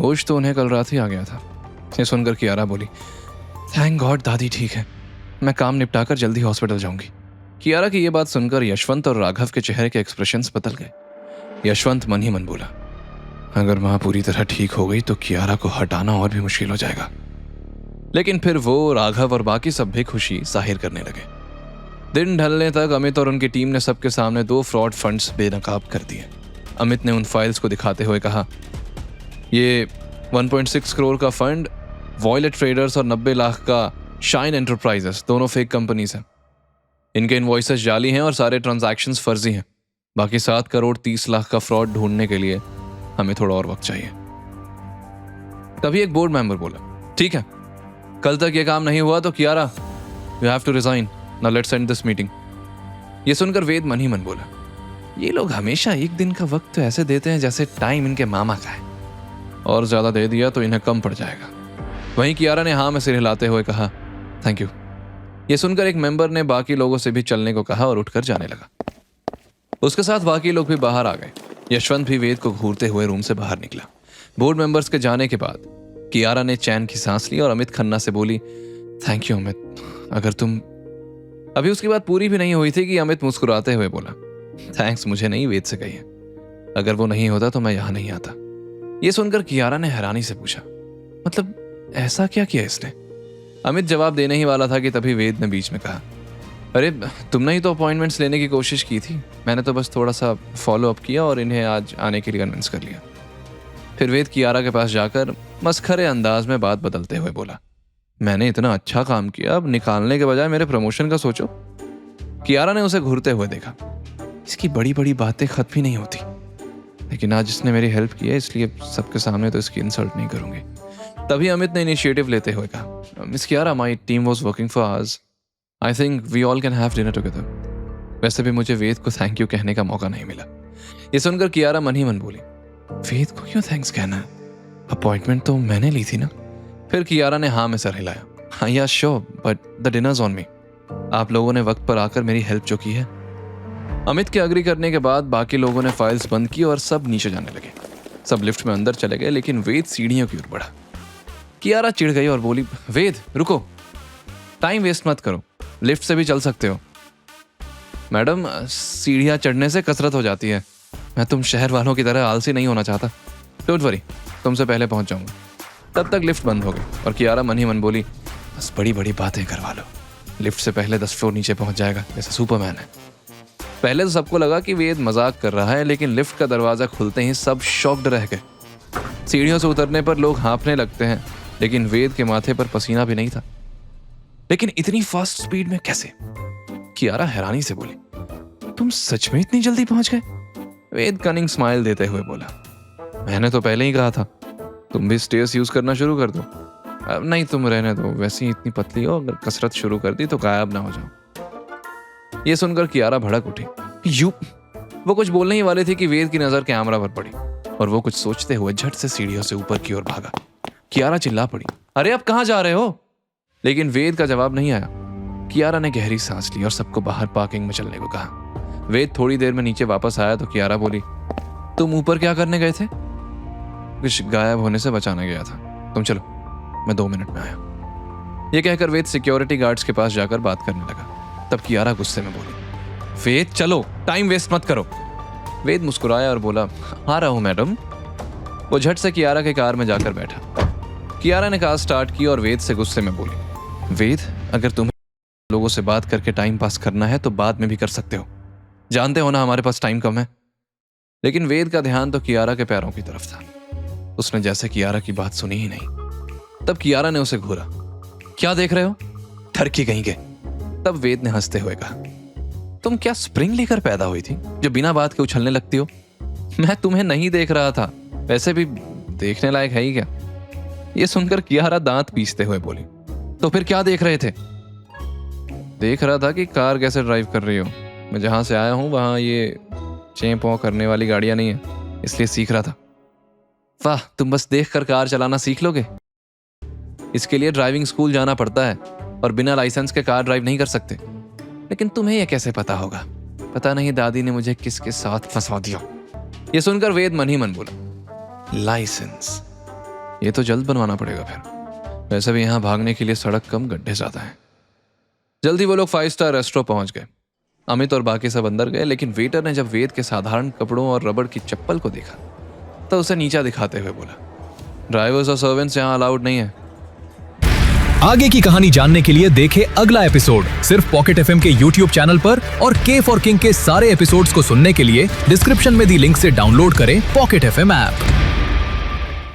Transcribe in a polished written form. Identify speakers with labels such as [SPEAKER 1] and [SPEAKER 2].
[SPEAKER 1] होश तो उन्हें कल रात ही आ गया था। ये सुनकर कियारा बोली, थैंक गॉड दादी ठीक है, मैं काम निपटाकर जल्दी हॉस्पिटल जाऊंगी। कियारा की ये बात सुनकर यशवंत और राघव के चेहरे के एक्सप्रेशंस बदल गए। यशवंत मन ही मन बोला, अगर माँ पूरी तरह ठीक हो गई तो कियारा को हटाना और भी मुश्किल हो जाएगा। लेकिन फिर वो, राघव और बाकी सब भी खुशी जाहिर करने लगे। दिन ढलने तक अमित और उनकी टीम ने सबके सामने 2 फ्रॉड फंड्स बेनकाब कर दिए। अमित ने उन फाइल्स को दिखाते हुए कहा, ये 1.6 करोड़ का फंड वॉयलेट ट्रेडर्स और 90 लाख का शाइन एंटरप्राइजेस, दोनों फेक कंपनीज हैं। इनके इनवॉइसेस जाली हैं और सारे ट्रांजैक्शंस फर्जी हैं। बाकी 7 करोड़ 30 लाख का फ्रॉड ढूंढने के लिए हमें थोड़ा और वक्त चाहिए। तभी एक बोर्ड मेंबर बोला, ठीक है, कल तक ये काम नहीं हुआ तो Kiara you have to resign, now let's end this meeting. ये सुनकर वेद मन ही मन बोला, ये लोग हमेशा एक दिन का वक्त तो ऐसे देते हैं जैसे टाइम इनके मामा का है, और ज्यादा दे दिया तो इन्हें कम पड़ जाएगा। वहीं कियारा ने हाँ में सिर हिलाते हुए कहा, थैंक यू। ये सुनकर एक मेंबर ने बाकी लोगों से भी चलने को कहा और उठकर जाने लगा। उसके साथ बाकी लोग भी बाहर आ गए। यशवंत भी वेद को घूरते हुए रूम से बाहर निकला। बोर्ड मेंबर्स के जाने के बाद कियारा ने चैन की सांस ली और अमित खन्ना से बोली, थैंक यू अमित, अगर तुम। अभी उसकी बात पूरी भी नहीं हुई थी कि अमित मुस्कुराते हुए बोला, थैंक्स मुझे नहीं, वेद से कहिए, अगर वो नहीं होता तो मैं यहां नहीं आता। ये सुनकर कियारा ने हैरानी से पूछा, मतलब ऐसा क्या किया इसने? अमित जवाब देने ही वाला था कि तभी वेद ने बीच में कहा, अरे तुमने ही तो अपॉइंटमेंट्स लेने की कोशिश की थी, मैंने तो बस थोड़ा सा फॉलो अप किया और इन्हें आज आने के लिए कन्विंस कर लिया। फिर वेद कियारा के पास जाकर मस्खरे अंदाज में बात बदलते हुए बोला, मैंने इतना अच्छा काम किया, अब निकालने के बजाय मेरे प्रमोशन का सोचो। कियारा ने उसे घूरते हुए देखा, इसकी बड़ी बड़ी बातें खत्म ही नहीं होती, लेकिन आज इसने मेरी हेल्प की है, इसलिए सबके सामने तो इसकी इंसल्ट नहीं करूंगी। तभी अमित ने इनिशिएटिव लेते हुए कहा, miss Kiara, my team was working for hours, I think we all can have dinner together. वैसे भी मुझे वेद को थैंक यू कहने का मौका नहीं मिला। ये सुनकर कियारा मन ही मन बोली, वेद को क्यों थैंक्स कहना है, अपॉइंटमेंट तो मैंने ली थी ना। फिर कियारा ने हाँ में सर हिलाया, हाँ या sure, but the dinners on me. आप लोगों ने वक्त पर आकर मेरी हेल्प जो की है। अमित के अग्री करने के बाद बाकी लोगों ने फाइल्स बंद की और सब नीचे जाने लगे। सब लिफ्ट में अंदर चले गए, लेकिन वेद सीढ़ियों की ओर बढ़ा। कियारा चिढ़ गई और बोली, वेद रुको, टाइम वेस्ट मत करो, लिफ्ट से भी चल सकते हो। मैडम, सीढ़ियां चढ़ने से कसरत हो जाती है, मैं तुम शहर वालों की तरह आलसी नहीं होना चाहता। डोंट वरी, तुमसे पहले पहुंच जाऊंगा। तब तक लिफ्ट बंद हो गई और कियारा मन ही मन बोली, बस बड़ी बड़ी बातें करवा लो, लिफ्ट से पहले 10 फ्लोर नीचे पहुंच जाएगा जैसे सुपरमैन है। पहले तो सबको लगा कि वेद मजाक कर रहा है, लेकिन लिफ्ट का दरवाजा खुलते ही सब शॉक्ड रह गए। सीढ़ियों से उतरने पर लोग हाँफने लगते हैं, लेकिन वेद के माथे पर पसीना भी नहीं था। लेकिन इतनी फास्ट स्पीड में कैसे? कियारा हैरानी से बोली, तुम सच में इतनी जल्दी पहुंच गए? वेद कनिंग स्माइल देते हुए बोला, मैंने तो पहले ही कहा था, तुम भी स्टेयर्स यूज करना शुरू कर दो। अब नहीं, तुम रहने दो, वैसे ही इतनी पतली हो, अगर कसरत शुरू कर दी तो गायब ना हो जाओ। ये सुनकर कियारा भड़क उठी। यू, वो कुछ बोलने ही वाले थे कि वेद की नजर कैमरा पर पड़ी और वो कुछ सोचते हुए झट से सीढ़ियों से ऊपर की ओर भागा। कियारा चिल्ला पड़ी, अरे अब कहां जा रहे हो? लेकिन वेद का जवाब नहीं आया। कियारा ने गहरी सांस ली और सबको बाहर पार्किंग में चलने को कहा। वेद थोड़ी देर में नीचे वापस आया तो कियारा बोली, तुम ऊपर क्या करने गए थे? कुछ गायब होने से बचाने गया था, तुम चलो, मैं 2 मिनट में आया। ये कहकर वेद सिक्योरिटी गार्ड्स के पास जाकर बात करने लगा। तब कियारा गुस्से में बोली, वेद चलो, टाइम वेस्ट मत करो। वेद मुस्कुराया और बोला, आ रहा हूं मैडम। वो झट से कियारा के कार में जाकर बैठा। कियारा ने कार स्टार्ट की और वेद से गुस्से में बोली, वेद, अगर तुम्हें लोगों से बात करके टाइम पास करना है तो बाद में भी कर सकते हो, जानते हो ना हमारे पास टाइम कम है। लेकिन वेद का ध्यान तो कियारा के पैरों की तरफ था। उसने जैसे कियारा की बात सुनी ही नहीं। तब कियारा ने उसे घूरा, क्या देख रहे हो, ठरकी कहीं के। तब वेद ने हंसते हुए कहा, तुम क्या स्प्रिंग लेकर पैदा हुई थी जो बिना बात के उछलने लगती हो? मैं तुम्हें नहीं देख रहा था, वैसे भी देखने लायक है ही क्या? ये सुनकर कियारा दांत पीसते हुए बोली, तो फिर क्या देख रहे थे? देख रहा था कि कार कैसे ड्राइव कर रही हो। मैं जहां से आया हूं वहां ये चें पौ करने वाली गाड़ियां नहीं है, इसलिए सीख रहा था। वाह, तुम बस देखकर कार चलाना सीख लोगे? इसके लिए ड्राइविंग स्कूल जाना पड़ता है और बिना लाइसेंस के कार ड्राइव नहीं कर सकते। लेकिन तुम्हें यह कैसे पता होगा? पता नहीं दादी ने मुझे किसके साथ फंसा दिया। यह सुनकर वेद मन ही मन बोला, लाइसेंस, ये तो जल्द बनवाना पड़ेगा फिर। वैसे भी यहाँ भागने के लिए सड़क कम, गड्ढे ज्यादा हैं। जल्दी वो लोग 5 स्टार रेस्टोरेंट पहुंच गए। अमित और बाकी सब अंदर गए, लेकिन वेटर ने जब वेद के साधारण कपड़ों और रबड़ की चप्पल को देखा तो उसे नीचा दिखाते हुए बोला, ड्राइवर्स और सर्वेंट्स यहाँ अलाउड नहीं है।
[SPEAKER 2] आगे की कहानी जानने के लिए देखें अगला एपिसोड सिर्फ पॉकेट एफएम के यूट्यूब चैनल पर, और के फॉर किंग के सारे एपिसोड्स को सुनने के लिए डिस्क्रिप्शन में दी लिंक से डाउनलोड करें पॉकेट एफएम ऐप।